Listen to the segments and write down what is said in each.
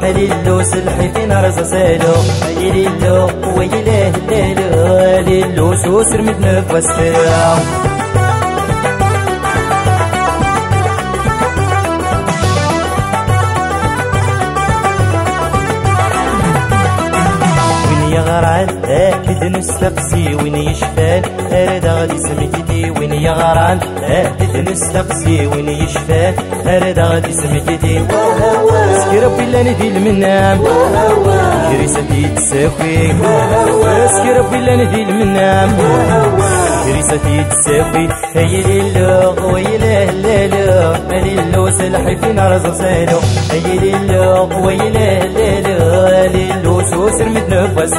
ليلو سلحي في نار زسالو ليلو ويله ليلو ليلو سوسر متنفس غران أكد نستقسي وين يشفان أرد غادي سمكتي وين يا غران أكد نستقسي وين يشفان أرد غادي سمكتي اسكي ربي لا ندي المنام كريستي تساوي اسكي ربي لا ندي المنام كريستي تساوي هي ليلو ويله ليلو ليلو سلحي في نار زرسالو هي ليلو ويله ليلو ليلو سوسر متنفس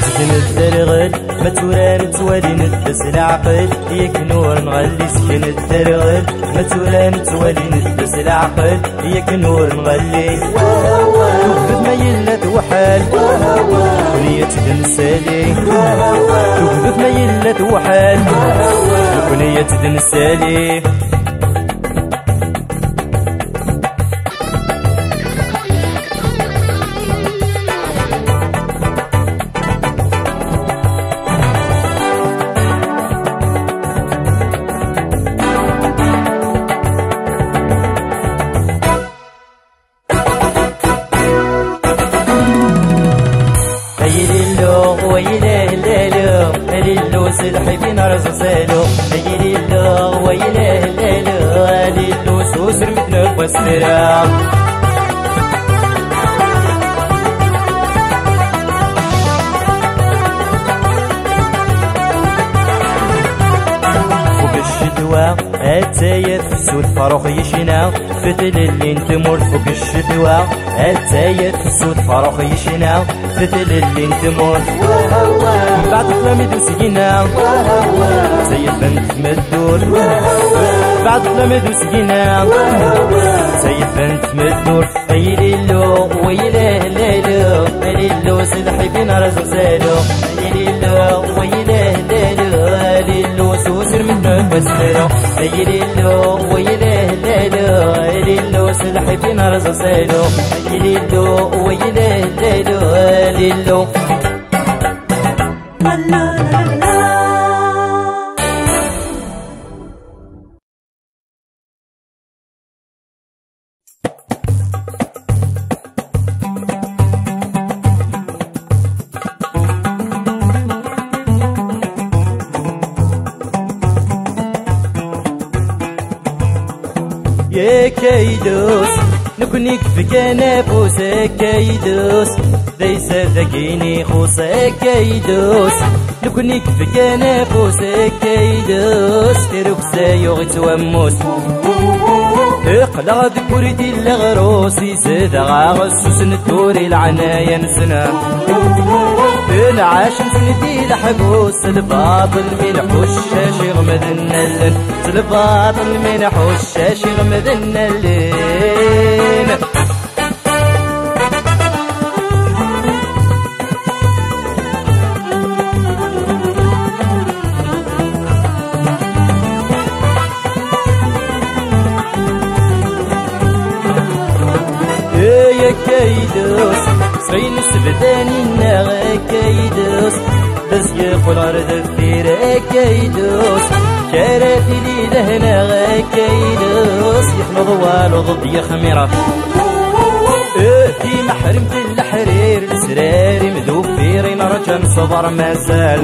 سجن الدرغل ما توران توالي نلبس العقل ياك نور نغلي سجن الدرغل ما توران توالي نلبس العقل ياك نور نغلي توقف ما يلا توحال ونية تنسالي توقف ما يلا توحال ونية تنسالي ليلو سلحي في نار زسالو ليلو ويله ليلو ليلو سوسر متنفس الشدوى التاية في السود فاروق يشنا فتل اللي انت مر فوق الشدوى التاية في السود فاروق يشنا فتل اللي انت مر من بعد تلاميذ وسقينا زي البنت مدور بعد تلاميذ وسقينا زي البنت مدور اي ليلو ويله ليلو ليلو سلحي في نار زرسالو ليلو ويله ليلو ليلو سوسر متنفس ليلو ويله ليلو ليلو سلحي في نار زرسالو ليلو ويله ليلو ليلو يا كيدوس نكونيك في كنابوس كيدوس ليس ذاكيني خوصا كيدوس نكونيك في كنابوس كيدوس تروك سايو غيتواموس اقلع ذكورتي لغروسي زاد غاغسوس ندوري العناية نسنا العاش نسندي لحبوس الباطل من حشاش يغمد النلن الباطل من حشاش يغمد النلن يا كيدوس صين سبداني النغا كيدوس بس يقول عرض الثير كيدوس شارتي لي لهنا كيدوس يخلو ضوال وضد خميرة في محرمة الحرير السراري مذوب في رين رجل صبر ما زال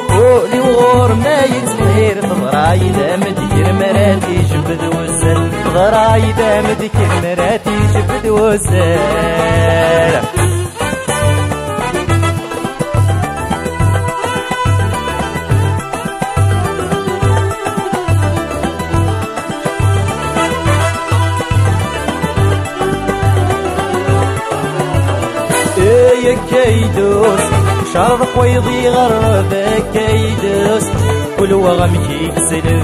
قولي وغور ما يتسهير تضراي دا مدير مراتي جبد وسال تضراي دا مدير مراتي جبد وسال يا كيدوس شرق ويضي غرب كيدوس كل وغمك يكسل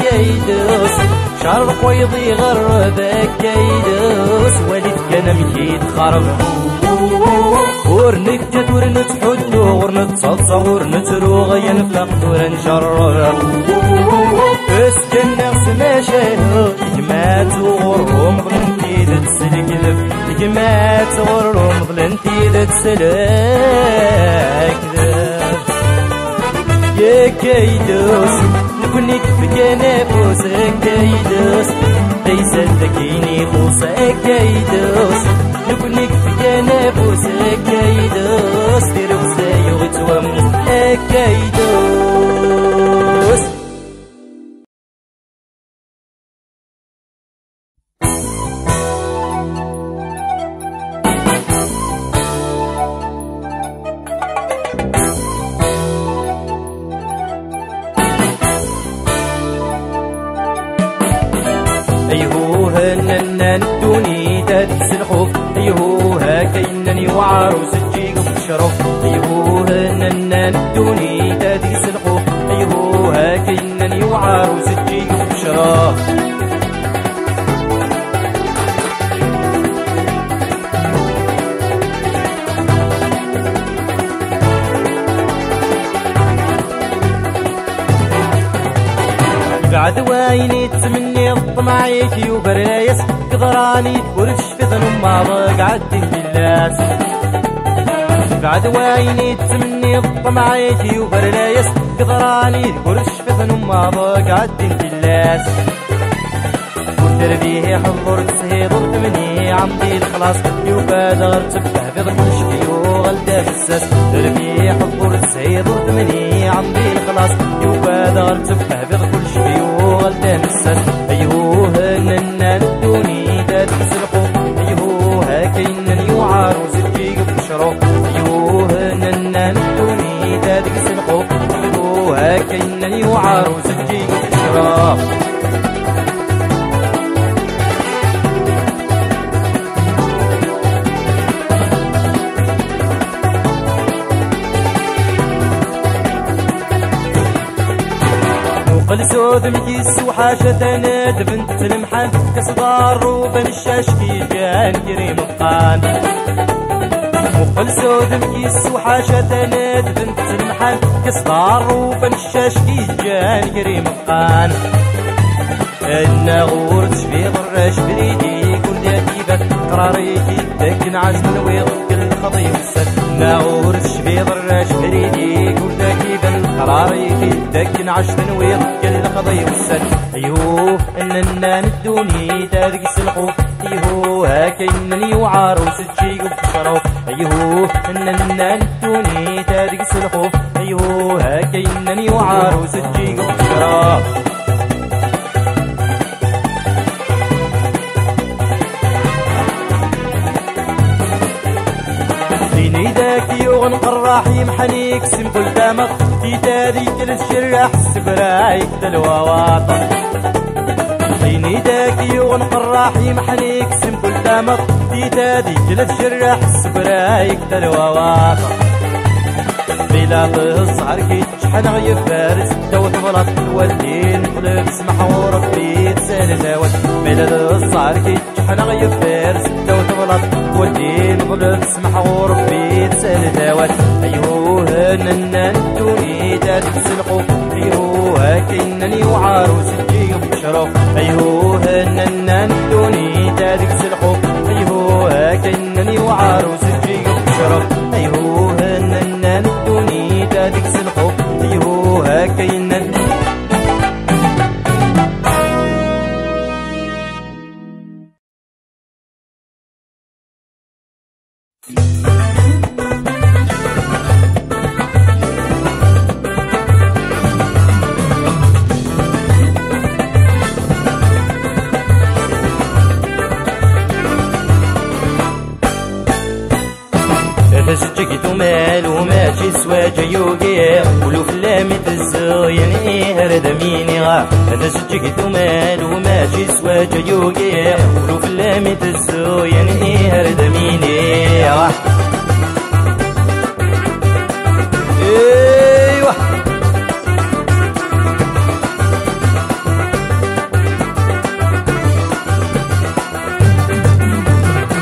كيدوس شرق ويضي غرب كيدوس ولد كان مكيد خرب ورنك جد ورنت حدو ورنت تصور نتروغ ينفق دور نشرر اسكن نغس ماشيه جمات وغرهم ظلنتي تسلك ذب جمات وغرهم ظلنتي تسلك ذب يا كيدوس نكونك بكنا بوسك كيدوس ليس تكيني خوصك كيدوس نكونك بكنا بوسك كيدوس تروسا يغتوم كيدوس أيهوها ننن الدوني تدس الخوف أيهوها كينني وعروس تجيك بشرف أيهوها ننن الدوني تدس الخوف أيهوها كينني وعروس تجيك بشرف بعد ويني تمني الطمعيك وبرايس قدراني تورش في ظلم ما قعد الناس بعد ويني تمني الطمعيك وبرايس قدراني تورش في ظلم ما قعد الناس تربيه حضرت سهيضت مني عمدي الخلاص يبادر تبه في ظل شبيو غلدا مساس تربيه حضرت سهيضت مني عمدي الخلاص يبادر تبه في ظل شبيو غلدا مساس أيهوها ننن الدوني داد تسلقو أيهوها كينني وعروس تجيك بشرف أيهوها ننن الدوني داد تسلقو أيهوها كينني وعروس تجيك بشرف السود مكيس وحاشة ناد بنت المحن كصدار وبن الشاشكي جان كريم القان مقل سود مكيس وحاشة ناد بنت المحن كصدار وبن الشاشكي جان كريم القان النغور تشبي ضرش بريدي كل يتيبت قراريكي تكن عزم الويض كل خطي وسد النغور تشبي ضرش بريدي كل يتيبت قراريكي تكن عشت الويض كل خطي وسد أيوه إننا ندوني تادق سلقو أيوه كينني وعروس تجيق بشرف أيوه إننا ندوني تادق سلقو أيوه كينني وعروس تجيق بشرف ذاك يوغن قراحي محنيك سم قدامك في تادي كل الشراح سبرايك دلواواطا عيني ذاك يوغن قراحي محنيك سم قدامك في تادي كل الشراح سبرايك دلواواطا بلا تصعر كي تشحن غير فارس دوت بلاط الوالدين قلب سمح وربي تسال داوت بلا تصعر كي تشحن غير فارس دوت بلاط الوالدين قلب سمح وربي تسال داوت أيوه ننن دوني داد تسلقو أيوه كينني وعروس تجيب بشرف أيوه ننن دوني داد تسلقو أيوه كينني وعروس تجيب بشرف أيوه ننن دوني داد تسلقو أيوه كينني سجقت مال وماشي سواجا يوقيا ولو فلامي تزوين هرد ميني غا انا سجقت مال وماشي سواجا يوقيا ولو فلامي تزوين هرد ميني غا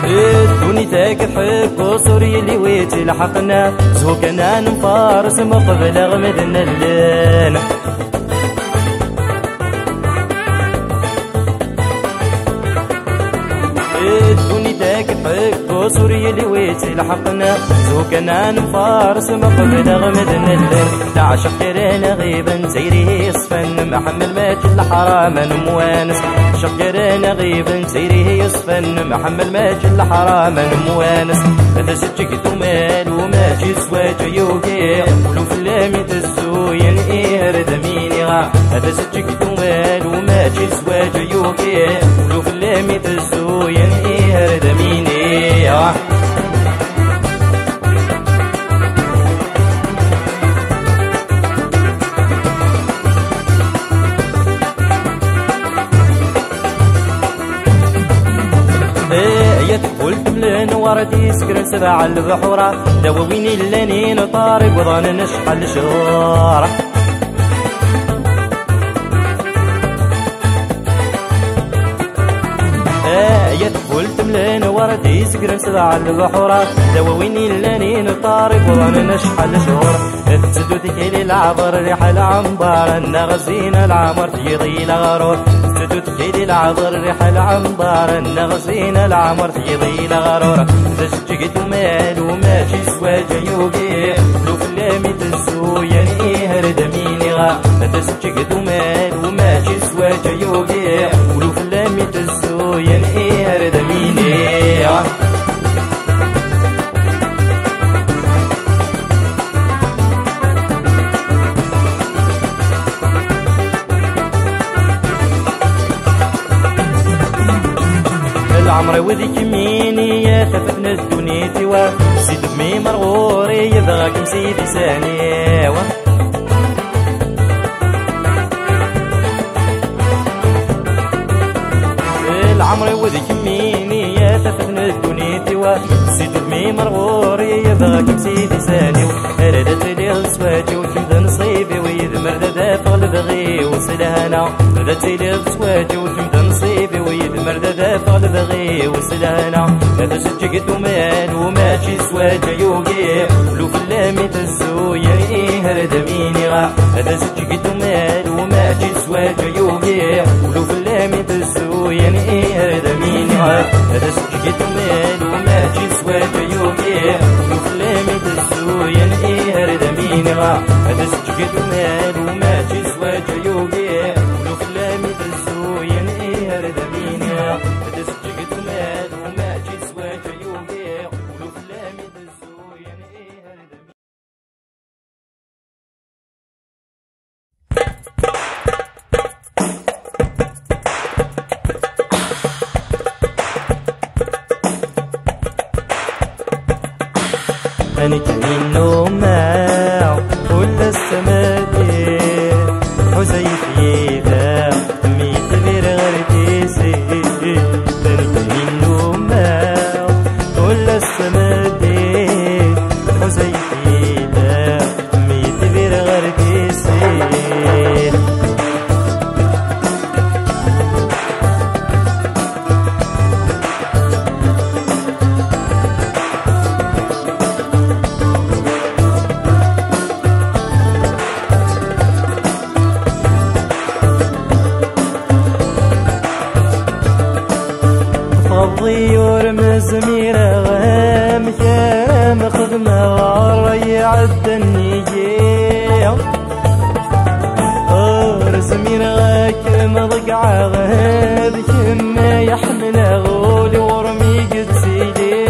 ايوه دوني تاك حب قصر سوري اللي ويتي لحقنا زوكنا نفارس مقبل غمدنا اللين دوني داك حق سوري اللي ويتي لحقنا زوكنا نفارس مقبل غمدنا اللين تعشق كيرنا غيبا سيري يصفن محمل مات الحرام موانس شقرنا غيبا سيري يصفن محمل مات الحرام موانس هذا سجك مال وما جي سواج يوقع ولو في اللامي تزوين إير دميني غا هذا سجك مال وما جي سواج يوقع ولو في اللامي تزوين إير دميني غا قلت بلان وردي سكرن سبع البحورة دواوين اللانين طارق وظن نشحل شهورة قلت بلان وردي سكرن سبع البحورة دواوين اللانين طارق وظن نشحل شهورة تسدو تكيلي العبر ريح العنبر النغزين العمر تيضي لغرور تسدو تكيلي العبر ريح العنبر النغزين العمر تيضي لغرور تسجقت مال وما شي سواج يوقع لو في اللامي تزوين إيهر دميني غا تسجقت مال وما شي سواج يوقع ولو في اللامي تزوين إيهر دميني غا العمر وذيك ميني يا تفتنا الدنيا توا سيد بمي مرغوري يبغاك مسيدي ساني العمر وذيك ميني يا تفتنا الدنيا توا سيد بمي مرغوري يبغاك مسيدي ساني ردت لي السواجي وكمد نصيبي ويد مرددا فغل بغي وسلهنا ردت لي السواجي وكمد نصيبي ويد مرددا فغل بغي وسلهنا هذا سجقت مال وما شي سواجا يوقع ولو في اللامي تزويا إيهر دميني غا هذا سجقت مال وما شي سواجا يوقع ولو في اللامي تزويا إيهر دميني غا هذا سجقت مال وما شي سواجا يوقع ولو في اللامي تزويا إيهر دميني غا هذا سجقت مال وما شي سواجا يوقع ولو في اللامي تزويا إيهر دميني غا هذا سجقت مال وما شي سواجا يوقع ولو في اللامي تزويا إيهر دميني أنا كمين نوماو كل السمادي حزيف يدا ميت غير غرتيسي أنا كمين نوماو كل السمادي حزيف يدا ميت غير غرتيسي الضيور مزميرة غام كرام خدمة وريع الدنيا زميرة غاك مضقعة غاب كما يحمل غولي ورمي قد سيدي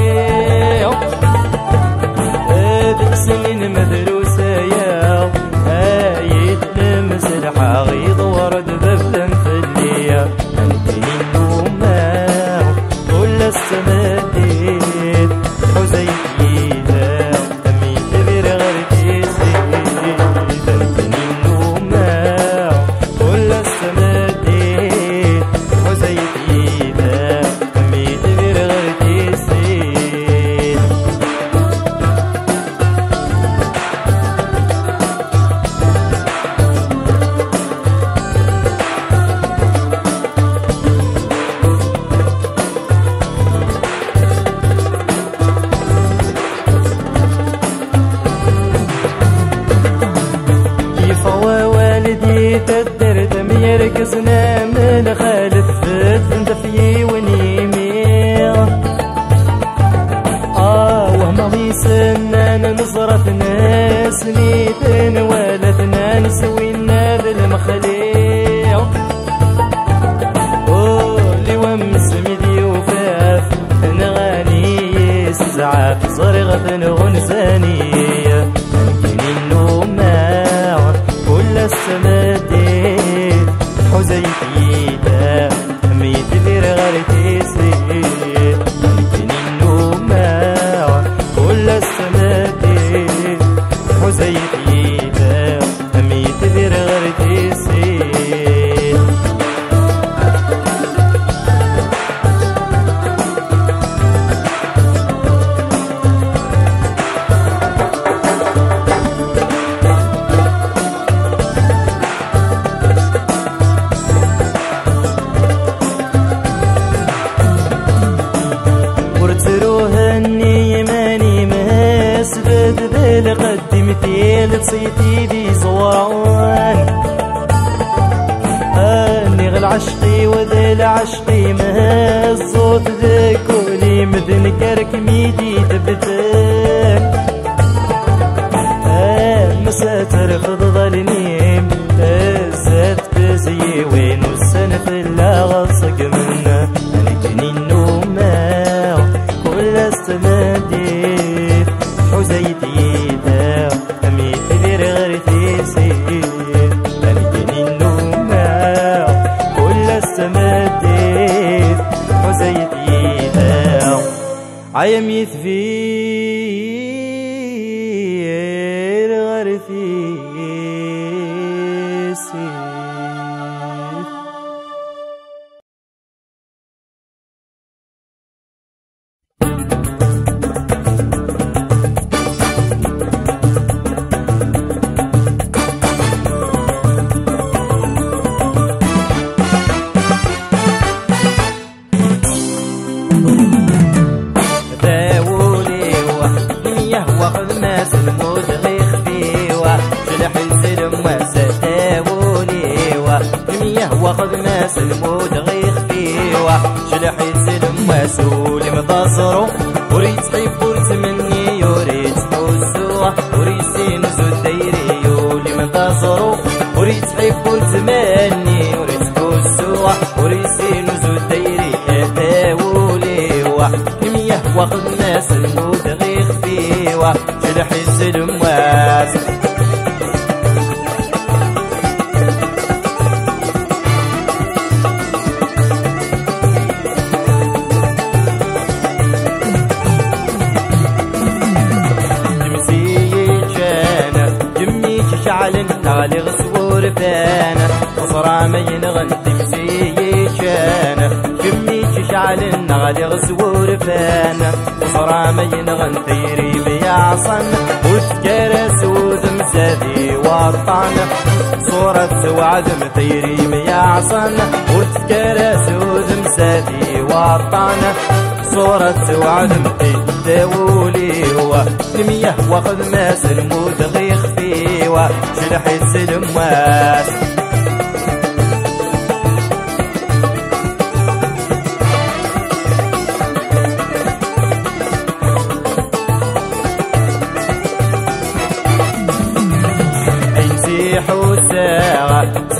هذيك سنين مدروسة يا هاي تلمس الحغيض ورد ذبلا في الليا السمادين حزيفينا أميت برغرتيسي دنتني النوماع كل السمادين حزيفينا أميت برغرتيسي يزنا من خالد فد في ونيمي وهم يسنان نصرة ناس ميتين ولدنا نسوينا بالمخليع ولي ومس مدي وفاف نغاني يسزعف صرغة غنسانية كنينو ماع كل السمادي حزيتي دا ميت دير غير تيسير كنينو ماع كل السمادي حزيتي دا ميت دير غير تيسير قدمتي لصيتي دي زوران اني العشقي وذا العشقي ما الصوت ذاك ولي مذن كرك ميدي تبتك مساتر خذ ظلنيم زاد بزي وين السنف لا غصق منا انا كنينو ما كل السنادي حزيتي عيم يثفير غرثي واخذ ماس الموت غيخ فيوا شلح السلم وستاولي ومية واخذ ماس الموت غيخ فيوا شلح السلم وسولي مضاصرو وريد حيب ورد مني يوريد حسوا وريد سينزو الديري يولي مضاصرو وريد حيب ورد مني يوريد حسوا وريد سينزو الديري اتاولي ومية واخذ ماس الموت غيخ فيوا شلح السلم واس تمسيي جانا جمي تشعل نغلي غسور فانا وصرا ما ينغن تمسيي جانا جمي تشعل نغلي غسور فانا وصرا ما ينغن تيري بيعصن وتكرس وذم زادي وطن صورة وعدم تيري بيعصن وتكرس وذم زادي وطن صورة وعدم تداولي هو المياه واخذ ماس الموت غيخ فيوا شلح السلم واس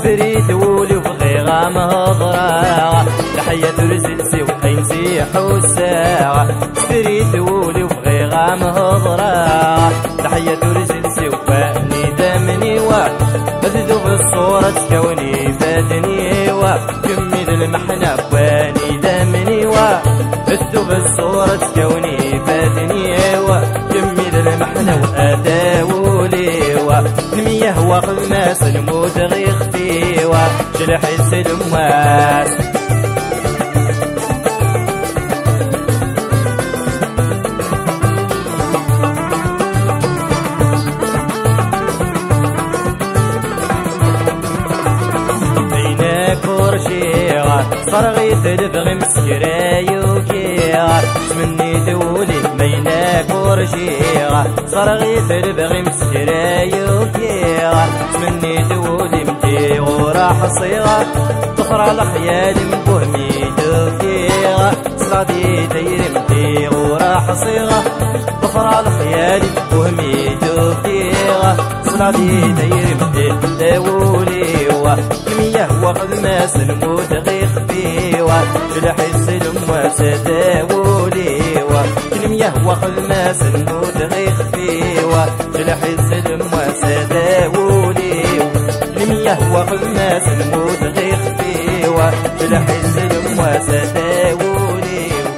بريد ولي وغيغا مهضرا تحية رزلسي وقينسي حوسا بريد ولي وغيغا مهضرا تحية رزلسي وفاني دمني وبذذو بالصورة كوني فاتني وجمد المحنة واني دمني وبذذو بالصورة كوني فاتني وجمد المحنة وأداولي المياه واخذ ماس الموت غيخ فيوا شلح السلم واس بينك ورشيغا صرغي تدبغي مسكرايو كيغا مني دولي بينك ورشيغا صرغي تدبغي مسكرايو كيغا مني دولي متي غورا وراح صيغة تخرى الخيال مبهمي دوكيغة صلادي داير مديغ وراح صيغة تخرى الخيال مبهمي دوكيغة صلادي داير مديغ داوليوة كمية واخذ ماس نموت غير خفيوة جلح السلم وسداوليوة كمية واخذ ماس نموت غير خفيوة جلح السلم وسداوليوة كمية واخذ ماس نموت غير خفيوة جلح السلم وسداوليوة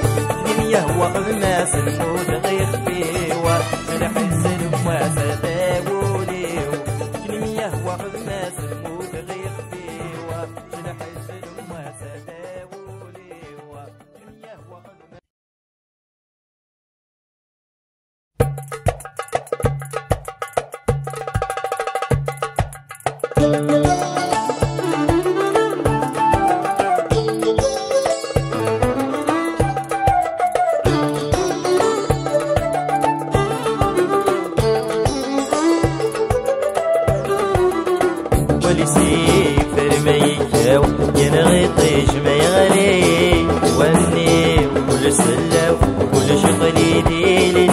كمية واخذ ماس نموت غير خفيوة جلح السلم وسداوليوة كمية واخذ ماس نموت غير خفيوة جلح السلم وسداوليوة كمية واخذ ولسيفر ما يكاو ينغي طيش ما يغلي واني وكل سلا وكل شغلي ديلي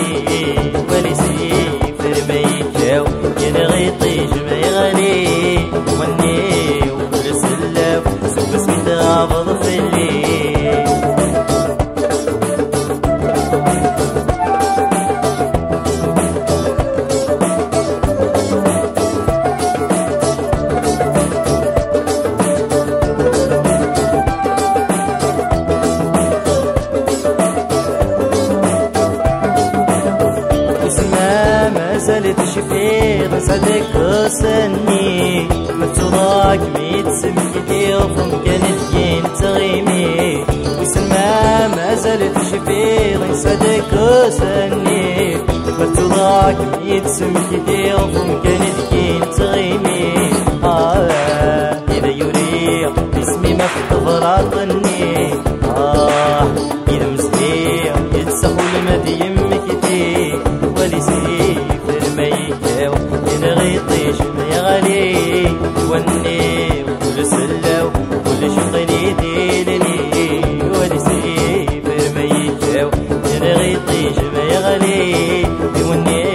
ولسيفر ما يكاو ينغي طيش ما يغلي واني وكل سلا سوق سميت غابض في الليل زالت شفير صدق وسني مفتوضاك ميت سمكتي وفم كانت جين تغيمي وسما ما زالت شفير صدق وسني مفتوضاك ميت سمكتي وفم كانت جين تغيمي إذا يريق اسمي مفتوض راطني إذا مسير يتسهل مدي يمكتي ولسير ينغي طيش ما يغلي وني وكل سلا وكل شغلي ديلني ولسيفر ما يجاو ينغي طيش ما يغلي وني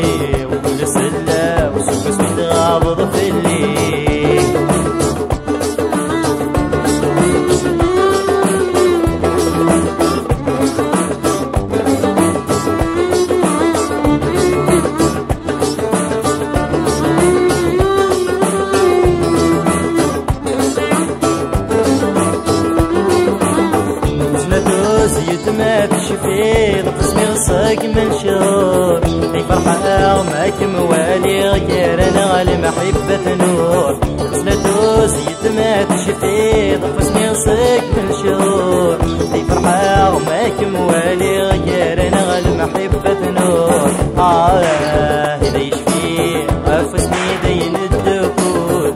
وكل سلا وسوق سميت غابض في الليل ما تشفير قسمي غصك من شهور في فرحة معك موالي غير انا المحبة نور سنتوس يتما تشفير قسمي غصك من شهور في فرحة معك موالي غير انا المحبة نور إذا يشفي أفسني دين الدخول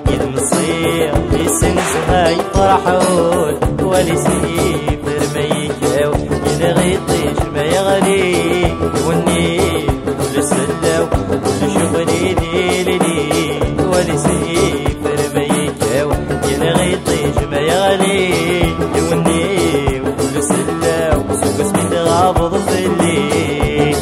إذا مصير لسن سهاي فرحون ولسيفر ما يجاو ينغي طيش ما يغلي وني كل سلا وكل شغلي ديلي ولسيفر ما يجاو ينغي طيش ما يغلي وني وكل سلا وسوق سميت غابض في الليل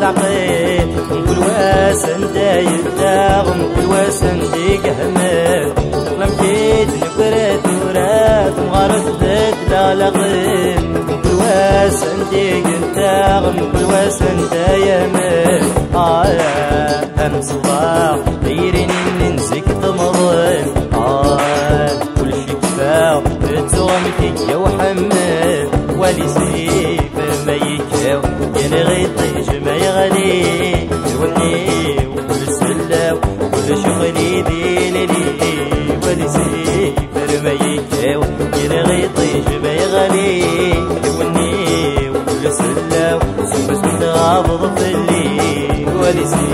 العقيد نقول واسن داير داغم نقول واسن ديق همال لمكيد نقرات ورات مغارت ذات لا لغيد نقول واسن ديق داغم نقول واسن دايمال هم صباح دايرين ننسك تمضين كل شي كفاو بتغمتك يا وحمال ولي سيف ما يكاو ينغي طيش ما يغلي يوني وكل سلا وكل شغلي ديلي ولي سيفر ما يكاو ينغي طيش ما يغلي يوني وكل لسنين